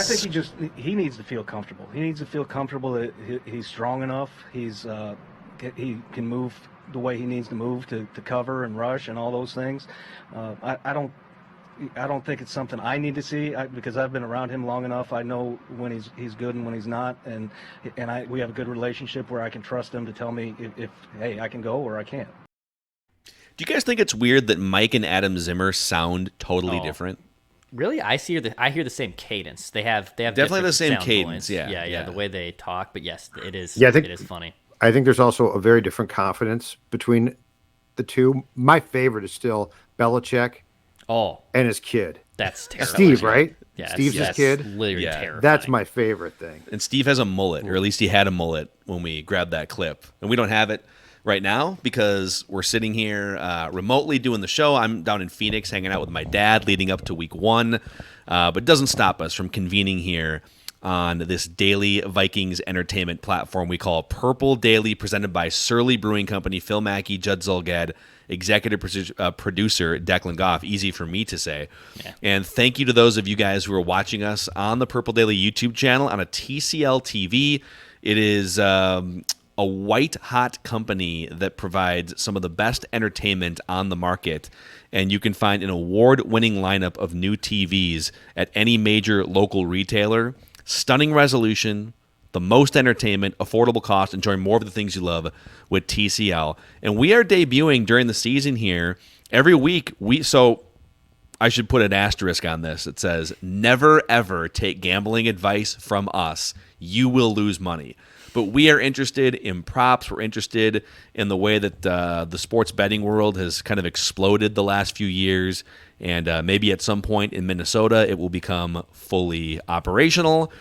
think he needs to feel comfortable. He needs to feel comfortable that he's strong enough. He can move the way he needs to move to cover and rush and all those things. I don't think it's something I need to see because I've been around him long enough. I know when he's good and when he's not, and we have a good relationship where I can trust him to tell me if hey, I can go or I can't. Do you guys think it's weird that Mike and Adam Zimmer sound totally different? Really, I hear the same cadence. They have definitely the same cadence. Points. Yeah, the way they talk. But yes, it is. Yeah, it is funny. I think there's also a very different confidence between the two. My favorite is still Belichick. Oh, and his kid. That's terrible. Steve, right? Yeah, Steve's his kid. Literally terrifying. That's my favorite thing. And Steve has a mullet, or at least he had a mullet when we grabbed that clip. And we don't have it right now because we're sitting here remotely doing the show. I'm down in Phoenix hanging out with my dad leading up to week 1. But it doesn't stop us from convening here on this daily Vikings entertainment platform we call Purple Daily, presented by Surly Brewing Company, Phil Mackey, Judd Zulgad, executive producer Declan Goff. Easy for me to say. Yeah. And thank you to those of you guys who are watching us on the Purple Daily YouTube channel on a TCL TV. It is a white-hot company that provides some of the best entertainment on the market, and you can find an award-winning lineup of new TVs at any major local retailer. Stunning resolution, the most entertainment, affordable cost. Enjoy more of the things you love with TCL. And we are debuting during the season here every week. So I should put an asterisk on this. It says, never, ever take gambling advice from us. You will lose money. But we are interested in props. We're interested in the way that the sports betting world has kind of exploded the last few years. And maybe at some point in Minnesota, it will become fully operational.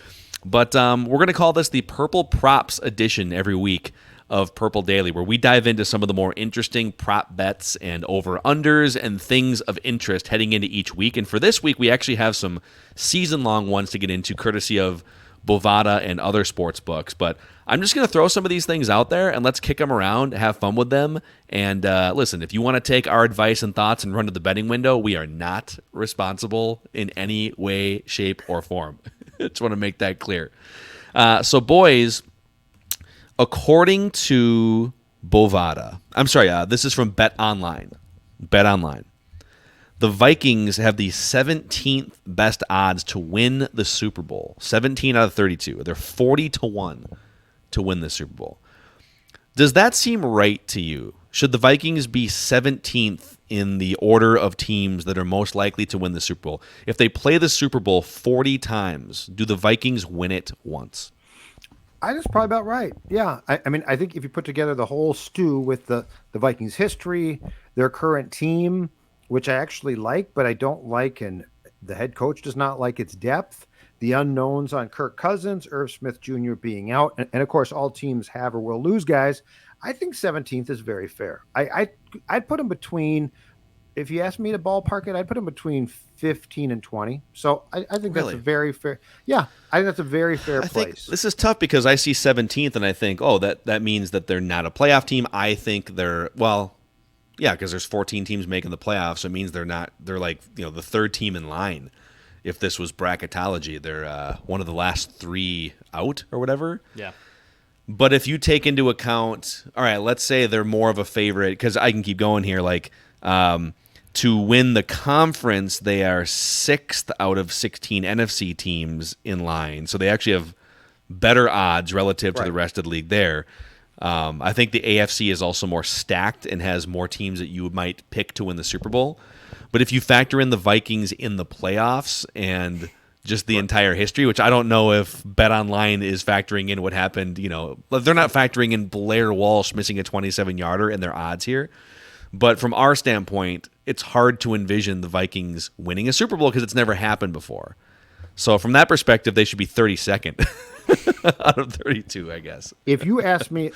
But we're going to call this the Purple Props edition every week of Purple Daily, where we dive into some of the more interesting prop bets and over-unders and things of interest heading into each week. And for this week, we actually have some season-long ones to get into, courtesy of Bovada and other sports books. But I'm just going to throw some of these things out there and let's kick them around, have fun with them. And listen, if you want to take our advice and thoughts and run to the betting window, we are not responsible in any way, shape, or form. Just want to make that clear. So, boys, according to Bovada, this is from Bet Online. The Vikings have the 17th best odds to win the Super Bowl. 17 out of 32. They're 40-1 to win the Super Bowl. Does that seem right to you? Should the Vikings be 17th in the order of teams that are most likely to win the Super Bowl? If they play the Super Bowl 40 times, do the Vikings win it once? I think it's probably about right. Yeah. I mean, I think if you put together the whole stew with the Vikings' history, their current team, which I actually like, but I don't like, and the head coach does not like, its depth, the unknowns on Kirk Cousins, Irv Smith Jr. being out, and of course all teams have or will lose guys. I think 17th is very fair. I'd put him between, if you ask me to ballpark it, I'd put him between 15 and 20. So I think that's a very fair. Yeah, I think that's a very fair place. This is tough because I see 17th and I think, that means that they're not a playoff team. I think they're, because there's 14 teams making the playoffs, so it means they're like, the third team in line. If this was bracketology, they're one of the last 3 out or whatever. Yeah. But if you take into account, all right, let's say they're more of a favorite, because I can keep going here, to win the conference, they are 6th out of 16 NFC teams in line. So they actually have better odds relative to the rest of the league there. I think the AFC is also more stacked and has more teams that you might pick to win the Super Bowl. But if you factor in the Vikings in the playoffs and just the entire history, which I don't know if Bet Online is factoring in what happened, they're not factoring in Blair Walsh missing a 27-yarder in their odds here. But from our standpoint, it's hard to envision the Vikings winning a Super Bowl because it's never happened before. So from that perspective, they should be 32nd out of 32, I guess. If you ask me,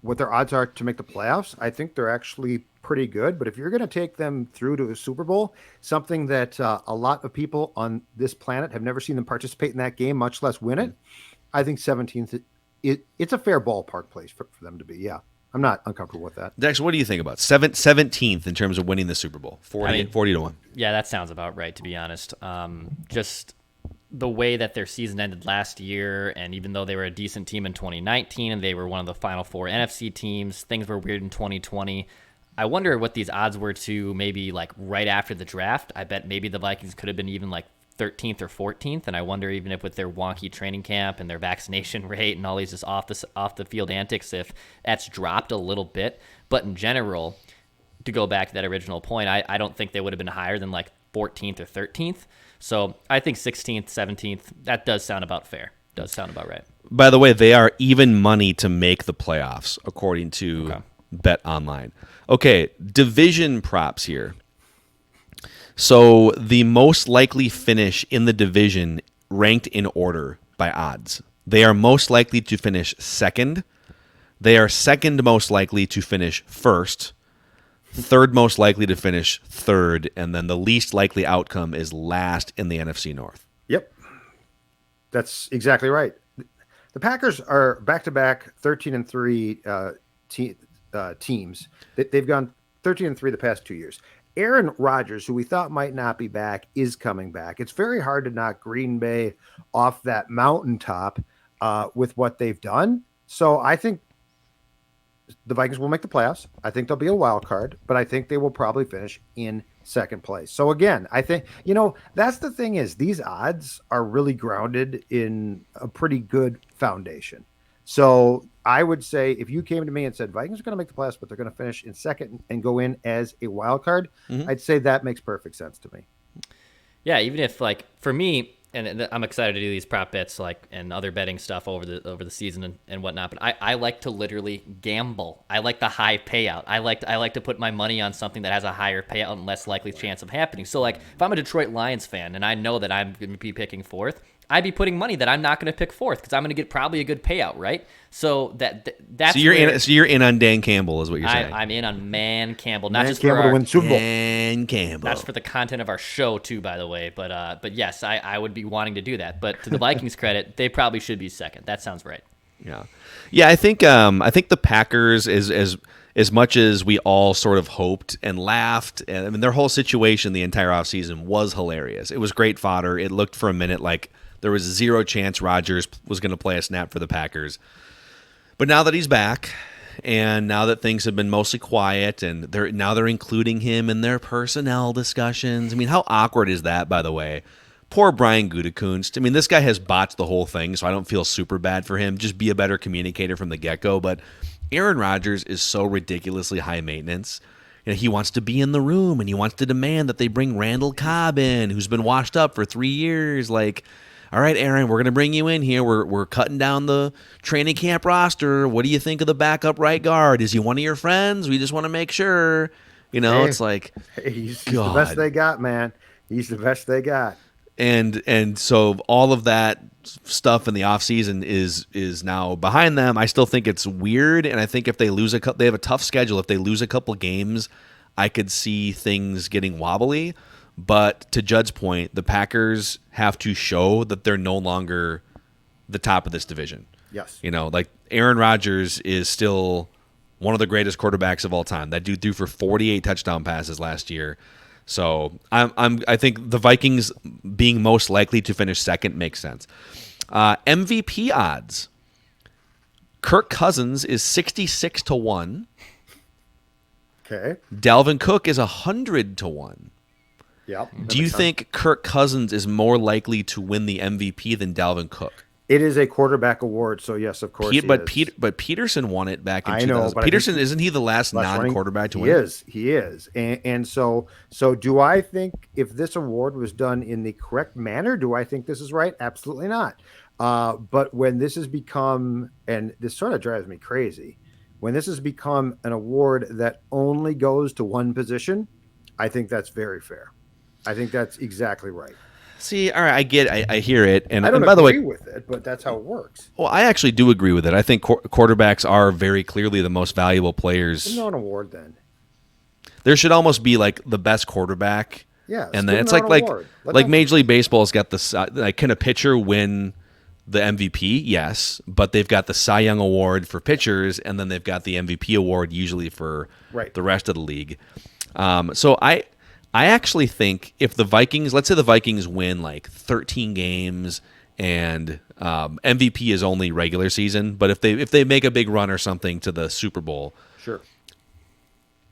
what their odds are to make the playoffs, I think they're actually pretty good. But if you're going to take them through to a Super Bowl, something that a lot of people on this planet have never seen them participate in that game, much less win it, I think 17th, it's a fair ballpark place for them to be. Yeah. I'm not uncomfortable with that. Dex, what do you think about 17th in terms of winning the Super Bowl? 40-1. Yeah, that sounds about right, to be honest. Just the way that their season ended last year, and even though they were a decent team in 2019 and they were one of the final 4 NFC teams, things were weird in 2020. I wonder what these odds were to maybe like right after the draft. I bet maybe the Vikings could have been even like 13th or 14th, and I wonder even if with their wonky training camp and their vaccination rate and all these just off the field antics, if that's dropped a little bit. But in general, to go back to that original point, I don't think they would have been higher than like 14th or 13th. So I think 16th, 17th, that does sound about fair. Does sound about right. By the way, they are even money to make the playoffs, according to Bet Online. Okay, division props here. So the most likely finish in the division ranked in order by odds. They are most likely to finish second. They are second most likely to finish first. Third most likely to finish third, and then the least likely outcome is last in the NFC North. Yep. That's exactly right. The Packers are back-to-back 13-3 teams. They've gone 13-3 the past 2 years. Aaron Rodgers, who we thought might not be back, is coming back. It's very hard to knock Green Bay off that mountaintop with what they've done. So I think the Vikings will make the playoffs. I think they'll be a wild card, but I think they will probably finish in second place. So again, I think, that's the thing is these odds are really grounded in a pretty good foundation. So I would say if you came to me and said Vikings are going to make the playoffs, but they're going to finish in second and go in as a wild card, I'd say that makes perfect sense to me. Yeah, even if like for me, and I'm excited to do these prop bets like and other betting stuff over the season and whatnot. But I like to literally gamble. I like the high payout. I like to put my money on something that has a higher payout and less likely chance of happening. So like if I'm a Detroit Lions fan and I know that I'm going to be picking fourth, I'd be putting money that I'm not going to pick fourth because I'm going to get probably a good payout, right? So that's you're in on Dan Campbell, is what you're saying. I'm in on Man Campbell, not Man just Campbell for to win Super Bowl. Dan Campbell. That's for the content of our show too, by the way. But yes, I would be wanting to do that. But to the Vikings' credit, they probably should be second. That sounds right. Yeah. I think the Packers is as much as we all sort of hoped and laughed, and I mean their whole situation the entire offseason was hilarious. It was great fodder. It looked for a minute like there was zero chance Rodgers was going to play a snap for the Packers. But now that he's back, and now that things have been mostly quiet, and they're including him in their personnel discussions. I mean, how awkward is that, by the way? Poor Brian Gutekunst. I mean, this guy has botched the whole thing, so I don't feel super bad for him. Just be a better communicator from the get-go. But Aaron Rodgers is so ridiculously high maintenance. He wants to be in the room, and he wants to demand that they bring Randall Cobb in, who's been washed up for 3 years. Like, all right, Aaron, we're going to bring you in here. We're cutting down the training camp roster. What do you think of the backup right guard? Is he one of your friends? We just want to make sure. It's like, he's the best they got, man. He's the best they got. And so all of that stuff in the offseason is now behind them. I still think it's weird, and I think if they lose they have a tough schedule. If they lose a couple games, I could see things getting wobbly. But to Judd's point, the Packers have to show that they're no longer the top of this division. Yes. Like Aaron Rodgers is still one of the greatest quarterbacks of all time. That dude threw for 48 touchdown passes last year. So I think the Vikings being most likely to finish second makes sense. MVP odds. Kirk Cousins is 66-1. Okay. Dalvin Cook is 100-1. Yep. Do you think Kirk Cousins is more likely to win the MVP than Dalvin Cook? It is a quarterback award, so yes, of course. But Peterson won it back in 2000. I know, but Peterson, isn't he the last non-quarterback to win? He is. And so do I think if this award was done in the correct manner, do I think this is right? Absolutely not. But when this has become, and this sort of drives me crazy, when this has become an award that only goes to one position, I think that's very fair. I think that's exactly right. See, all right, I hear it, and I don't by the way, agree with it, but that's how it works. Well, I actually do agree with it. I think quarterbacks are very clearly the most valuable players. There's not an award then. There should almost be like the best quarterback. Yeah, and then it's like Major League Baseball's got the like, can a pitcher win the MVP? Yes, but they've got the Cy Young Award for pitchers, and then they've got the MVP award usually for the rest of the league. So I actually think if the Vikings, let's say the Vikings win like 13 games and MVP is only regular season, but if they make a big run or something to the Super Bowl, Sure.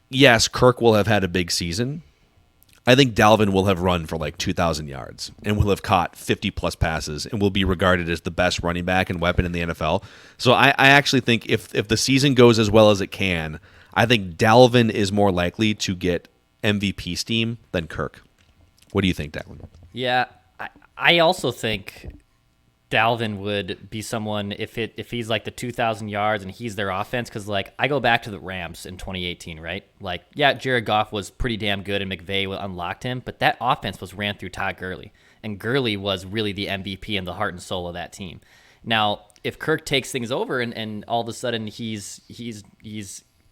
yes, Kirk will have had a big season. I think Dalvin will have run for like 2,000 yards and will have caught 50-plus passes and will be regarded as the best running back and weapon in the NFL. So I actually think if the season goes as well as it can, I think Dalvin is more likely to get MVP steam than Kirk. What do you think, Declan? Yeah, I also think Dalvin would be someone if he's like the 2,000 yards and he's their offense, because like I go back to the Rams in 2018, right? Like, yeah, Jared Goff was pretty damn good and McVay unlocked him, but that offense was ran through Todd Gurley, and Gurley was really the MVP and the heart and soul of that team. Now, if Kirk takes things over and all of a sudden he's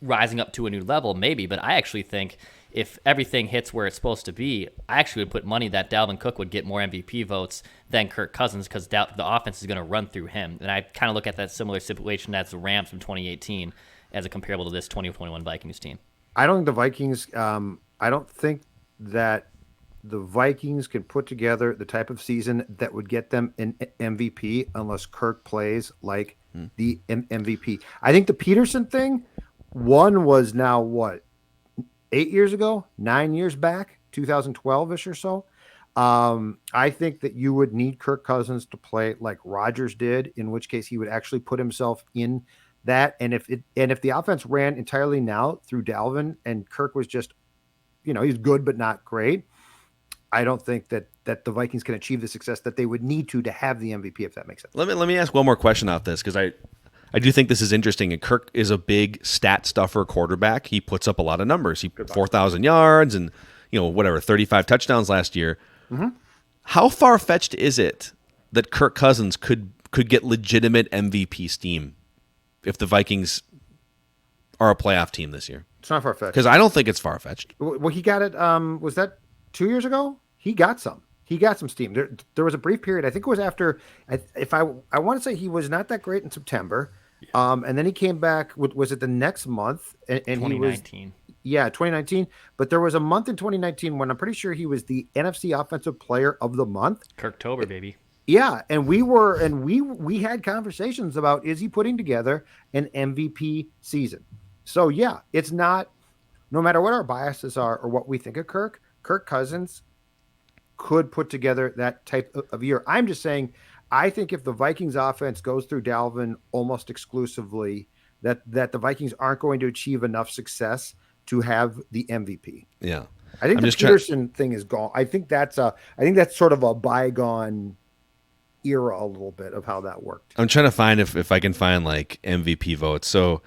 rising up to a new level, maybe, but I actually think if everything hits where it's supposed to be, I actually would put money that Dalvin Cook would get more MVP votes than Kirk Cousins, because the offense is going to run through him. And I kind of look at that similar situation as the Rams from 2018 as a comparable to this 2021 Vikings team. I don't think the Vikings. I don't think that the Vikings can put together the type of season that would get them an MVP unless Kirk plays like the MVP. I think the Peterson thing, one was now what, 8 years ago, 9 years back, 2012-ish or so. I think that you would need Kirk Cousins to play like Rodgers did, in which case he would actually put himself in that. And if the offense ran entirely now through Dalvin and Kirk was just, he's good but not great, I don't think that the Vikings can achieve the success that they would need to have the MVP, if that makes sense. Let me ask one more question off this, because I do think this is interesting. And Kirk is a big stat stuffer quarterback. He puts up a lot of numbers. He 4,000 yards and 35 touchdowns last year. Mm-hmm. How far fetched is it that Kirk Cousins could get legitimate MVP steam if the Vikings are a playoff team this year? It's not far fetched, because I don't think it's far fetched. Well, he got it. Was that 2 years ago? He got some. He got some steam. There was a brief period. I think it was after. I want to say he was not that great in September, and then he came back. Was it the next month? And 2019. He was 2019. But there was a month in 2019 when I'm pretty sure he was the NFC Offensive Player of the Month. Kirktober, baby. Yeah, and we had conversations about, is he putting together an MVP season? So yeah, it's not. No matter what our biases are or what we think of Kirk Cousins could put together that type of year. I'm just saying, I think if the Vikings offense goes through Dalvin almost exclusively, that the Vikings aren't going to achieve enough success to have the MVP. Yeah. I think the Peterson thing is gone. I think that's sort of a bygone era a little bit of how that worked. I'm trying to find if I can find like MVP votes. So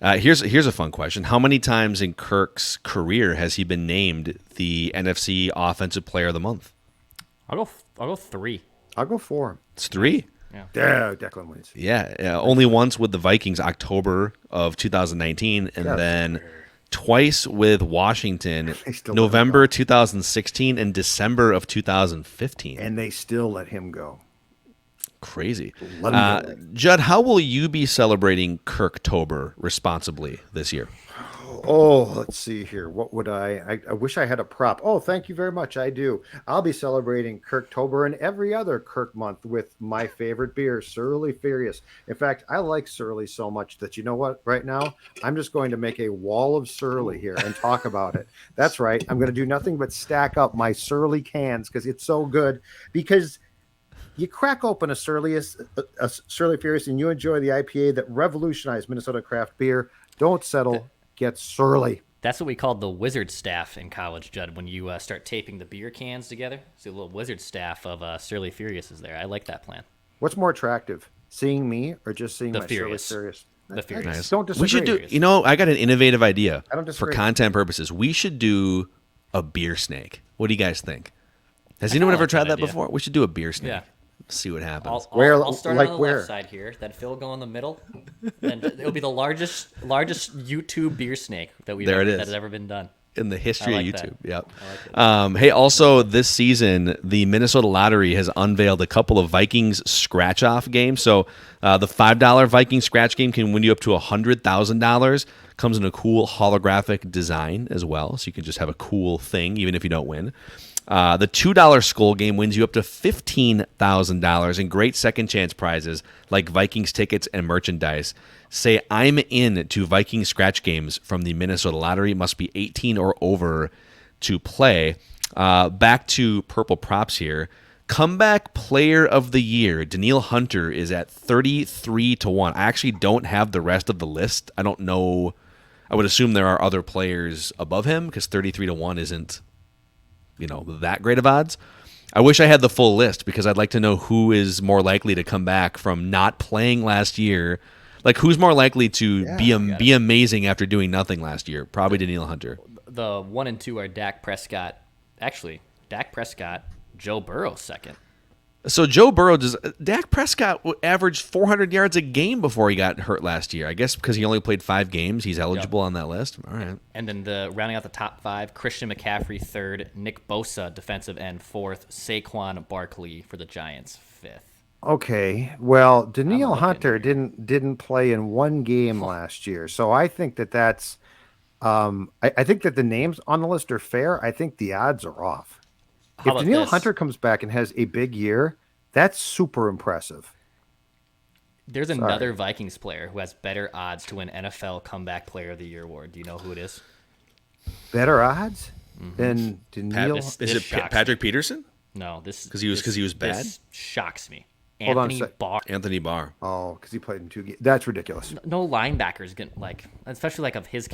here's a fun question. How many times in Kirk's career has he been named the NFC Offensive Player of the Month? I'll go 3. I'll go 4. It's 3. Yeah, Declan wins. Yeah, only once with the Vikings, October of 2019, and then twice with Washington, November 2016 and December of 2015. And they still let him go. Crazy. Judd, how will you be celebrating Kirktober responsibly this year? Oh, let's see here. What would I wish I had a prop. Oh, thank you very much. I do. I'll be celebrating Kirktober and every other Kirk month with my favorite beer, Surly Furious. In fact, I like Surly so much that, you know what, right now, I'm just going to make a wall of Surly here and talk about it. That's right. I'm going to do nothing but stack up my Surly cans because it's so good. Because you crack open a Surly Furious and you enjoy the IPA that revolutionized Minnesota craft beer. Don't settle. Get Surly. That's what we called the wizard staff in college, Judd, when you start taping the beer cans together. See, a little wizard staff of Surly Furious is there. I like that plan. What's more attractive, seeing me or just seeing the my Furious. Surly Furious? The Furious. Nice. Don't disagree. We should do, I got an innovative idea I don't disagree. for content purposes. We should do a beer snake. What do you guys think? Has anyone ever tried that before? We should do a beer snake. Yeah. See what happens. I'll start on the left side here. Then Phil go in the middle. Then it'll be the largest YouTube beer snake that has ever been done in the history of YouTube. That. Yep. Hey, also this season, the Minnesota Lottery has unveiled a couple of Vikings scratch-off games. So the $5 Viking scratch game can win you up to $100,000. Comes in a cool holographic design as well, so you can just have a cool thing even if you don't win. The $2 Skull game wins you up to $15,000 in great second chance prizes like Vikings tickets and merchandise. Say I'm in to Viking scratch games from the Minnesota Lottery. Must be 18 or over to play. Back to purple props here. Comeback player of the year, Daniil Hunter, is at 33 to 1. I actually don't have the rest of the list. I don't know. I would assume there are other players above him because 33 to 1 isn't, that great of odds. I wish I had the full list because I'd like to know who is more likely to come back from not playing last year. Like, who's more likely to be amazing after doing nothing last year? Probably Daniil Hunter. The 1 and 2 are Dak Prescott. Actually, Dak Prescott, Joe Burrow second. So Dak Prescott averaged 400 yards a game before he got hurt last year. I guess because he only played 5 games, he's eligible on that list. All right. And then rounding out the top 5, Christian McCaffrey third, Nick Bosa defensive end fourth, Saquon Barkley for the Giants fifth. Okay, well, Daniil Hunter didn't play in one game last year, so I think that's. I think that the names on the list are fair. I think the odds are off. If Daniil Hunter comes back and has a big year, that's super impressive. There's another Vikings player who has better odds to win NFL Comeback Player of the Year award. Do you know who it is? Better odds than Daniil? Is it Patrick Peterson? No, this because he was bad. This shocks me. Anthony Barr. Oh, because he played in 2 games. That's ridiculous. No linebackers get especially of his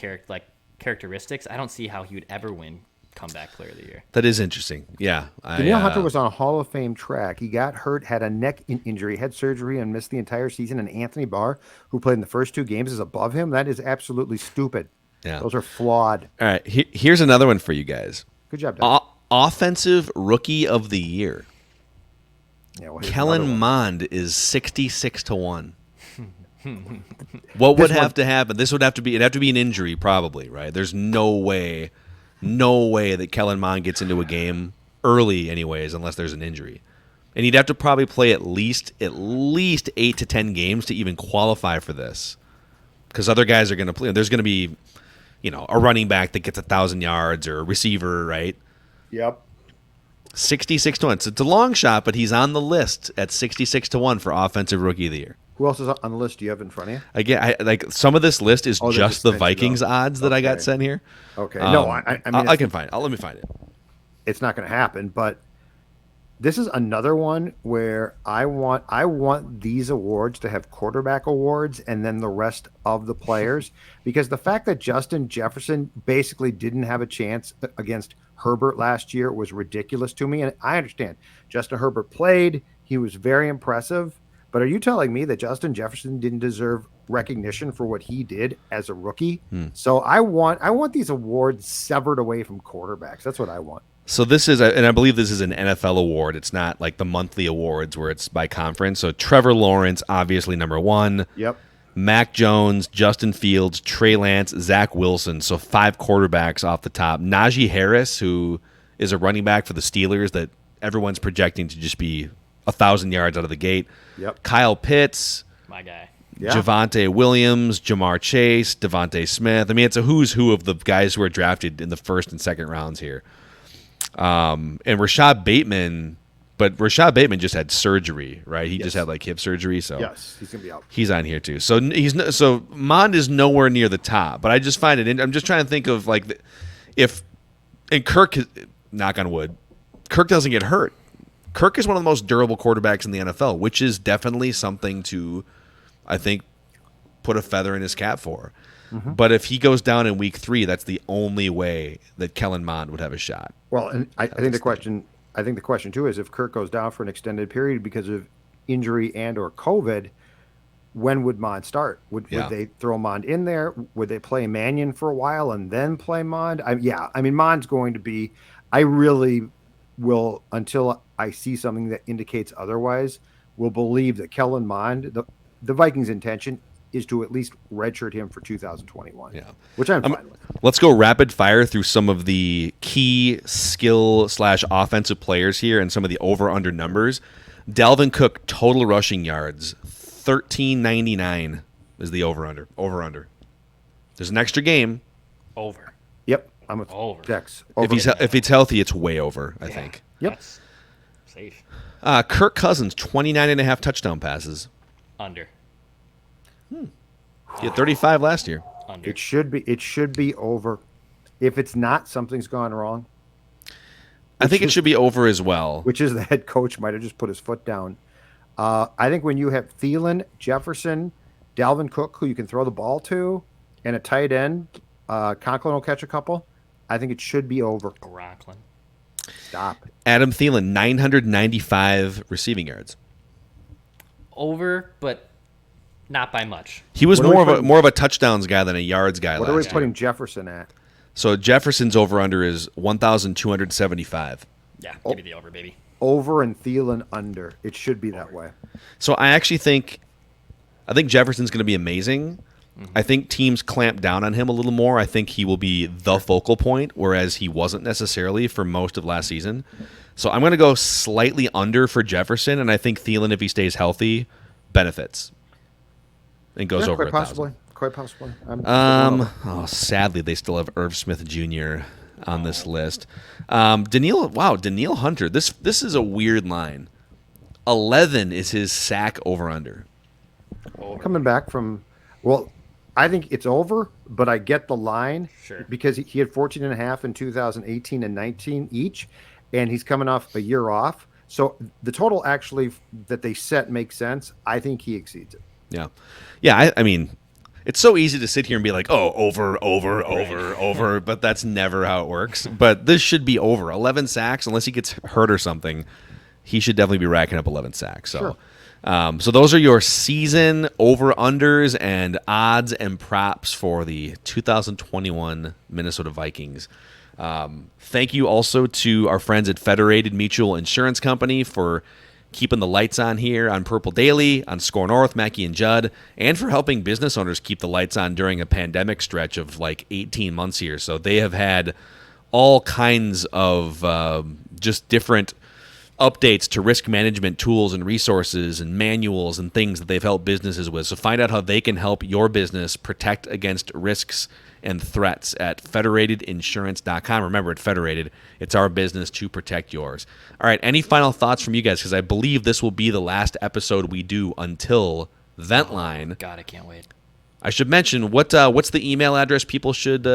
characteristics. I don't see how he would ever win Comeback Player of the Year. That is interesting. Yeah, Daniil Hunter was on a Hall of Fame track. He got hurt, had a neck injury, had surgery, and missed the entire season. And Anthony Barr, who played in the first 2 games, is above him. That is absolutely stupid. Yeah, those are flawed. All right, here's another one for you guys. Good job, Doug. Offensive Rookie of the Year. Yeah, Kellen Mond is 66 to 1. What would have to happen? It'd have to be an injury, probably, right? There's no way that Kellen Mond gets into a game early, anyways, unless there's an injury. And he'd have to probably play at least 8 to 10 games to even qualify for this, because other guys are going to play. There's going to be, a running back that gets 1,000 yards or a receiver, right? Yep. 66 to 1. So it's a long shot, but he's on the list at 66 to 1 for Offensive Rookie of the Year. Who else is on the list? Do you have in front of you? Again, some of this list is just the Vikings odds that I got sent here. Okay. No, I mean, I can find it. Let me find it. It's not going to happen, but this is another one where I want these awards to have quarterback awards and then the rest of the players, because the fact that Justin Jefferson basically didn't have a chance against Herbert last year was ridiculous to me. And I understand Justin Herbert played. He was very impressive. But are you telling me that Justin Jefferson didn't deserve recognition for what he did as a rookie? So I want these awards severed away from quarterbacks. That's what I want. So this is, and I believe this is an NFL award. It's not like the monthly awards where it's by conference. So Trevor Lawrence, obviously number 1. Yep. Mac Jones, Justin Fields, Trey Lance, Zach Wilson. So 5 quarterbacks off the top. Najee Harris, who is a running back for the Steelers that everyone's projecting to just be 1,000 yards out of the gate. Yep. Kyle Pitts. My guy. Yeah. Javonte Williams, Jamar Chase, Devontae Smith. I mean, it's a who's who of the guys who are drafted in the first and second rounds here. And Rashad Bateman, but Rashad Bateman just had surgery, right? He just had hip surgery, so yes, he's gonna be out. He's on here too. So Mond is nowhere near the top, but I just find it. I'm just trying to think of and Kirk, knock on wood, Kirk doesn't get hurt. Kirk is one of the most durable quarterbacks in the NFL, which is definitely something to, I think, put a feather in his cap for. Mm-hmm. But if he goes down in week 3, that's the only way that Kellen Mond would have a shot. Well, and I think the question too is if Kirk goes down for an extended period because of injury and or COVID, when would Mond start? Would they throw Mond in there? Would they play Mannion for a while and then play Mond? I mean, Mond's going to be. I really will, until I see something that indicates otherwise, will believe that Kellen Mond, the Vikings' intention is to at least redshirt him for 2021. Yeah, which I'm fine with. Let's go rapid fire through some of the key skill / offensive players here and some of the over/under numbers. Dalvin Cook total rushing yards 1399 is the over/under. There's an extra game. Over. Yep, I'm with Over. Dex. If he's healthy, it's way over, I think. Yep. That's safe. Kirk Cousins, 29.5 touchdown passes. Under. He had 35 last year. Under. It should be over. If it's not, something's gone wrong. I think it should be over as well. Which is the head coach might have just put his foot down. I think when you have Thielen, Jefferson, Dalvin Cook, who you can throw the ball to, and a tight end, Conklin will catch a couple. I think it should be over. Conklin. Stop. Adam Thielen, 995 receiving yards. Over, but not by much. He was What are we more of a touchdowns guy than a yards guy What are we last year. putting Jefferson at? So Jefferson's over-under is 1,275. Yeah, give me the over, baby. Over and Thielen under. It should be that way. So I actually think Jefferson's going to be amazing. I think teams clamp down on him a little more. I think he will be the focal point, whereas he wasn't necessarily for most of last season. So I'm going to go slightly under for Jefferson, and I think Thielen, if he stays healthy, benefits and goes over 1,000. Quite possibly. Sadly, they still have Irv Smith Jr. on this list. Daniil Hunter. This is a weird line. 11 is his sack over/under. Coming back from, well, I think it's over, but I get the line. Sure. Because he had 14 and a half in 2018 and 19 each, and he's coming off a year off. So the total actually that they set makes sense. I think he exceeds it. Yeah. Yeah, I mean, it's so easy to sit here and be like, oh, over, but that's never how it works. But this should be over. 11 sacks, unless he gets hurt or something, he should definitely be racking up 11 sacks. So, Sure. So those are your season over-unders and odds and props for the 2021 Minnesota Vikings. Thank you also to our friends at Federated Mutual Insurance Company for keeping the lights on here on Purple Daily, on Score North, Mackie and Judd, and for helping business owners keep the lights on during a pandemic stretch of like 18 months here. So they have had all kinds of just different updates to risk management tools and resources and manuals and things that they've helped businesses with. So find out how they can help your business protect against risks and threats at federatedinsurance.com. Remember, at Federated, it's our business to protect yours. All right, any final thoughts from you guys? Because I believe this will be the last episode we do until Ventline. God, I can't wait. I should mention, what's the email address people should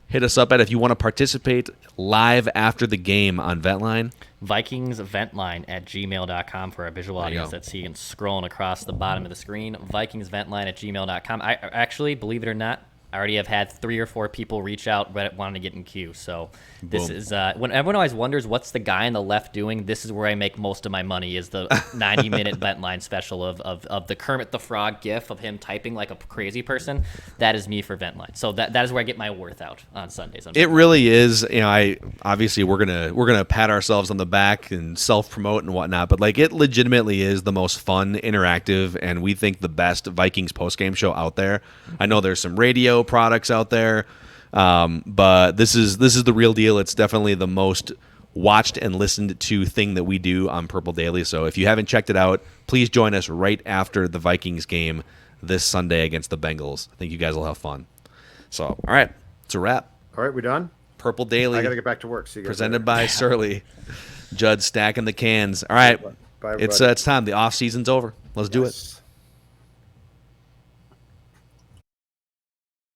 hit us up at if you want to participate live after the game on Ventline? VikingsVentline@gmail.com for our visual There you audience go. that's seeing scrolling across the bottom of the screen. VikingsVentline@gmail.com. I actually, believe it or not, I already have had 3 or 4 people reach out wanting to get in queue. So this Boom. is when everyone always wonders what's the guy on the left doing. This is where I make most of my money. Is the 90-minute Ventline special of the Kermit the Frog gif of him typing like a crazy person. That is me for Ventline. So that is where I get my worth out on Sundays. It really is. You know, obviously we're gonna pat ourselves on the back and self promote and whatnot, but like it legitimately is the most fun, interactive, and we think the best Vikings postgame show out there. I know there's some radio products out there, but this is the real deal. It's definitely the most watched and listened to thing that we do on Purple Daily. So if you haven't checked it out, please join us right after the Vikings game this Sunday against the Bengals. I think you guys will have fun. So, all right, it's a wrap. All right, we done? Purple Daily. I got to get back to work. See you guys Presented later. by Surly. Judd stacking the cans. All right, Bye, it's everybody. time. The off season's over. Let's do it. Yes.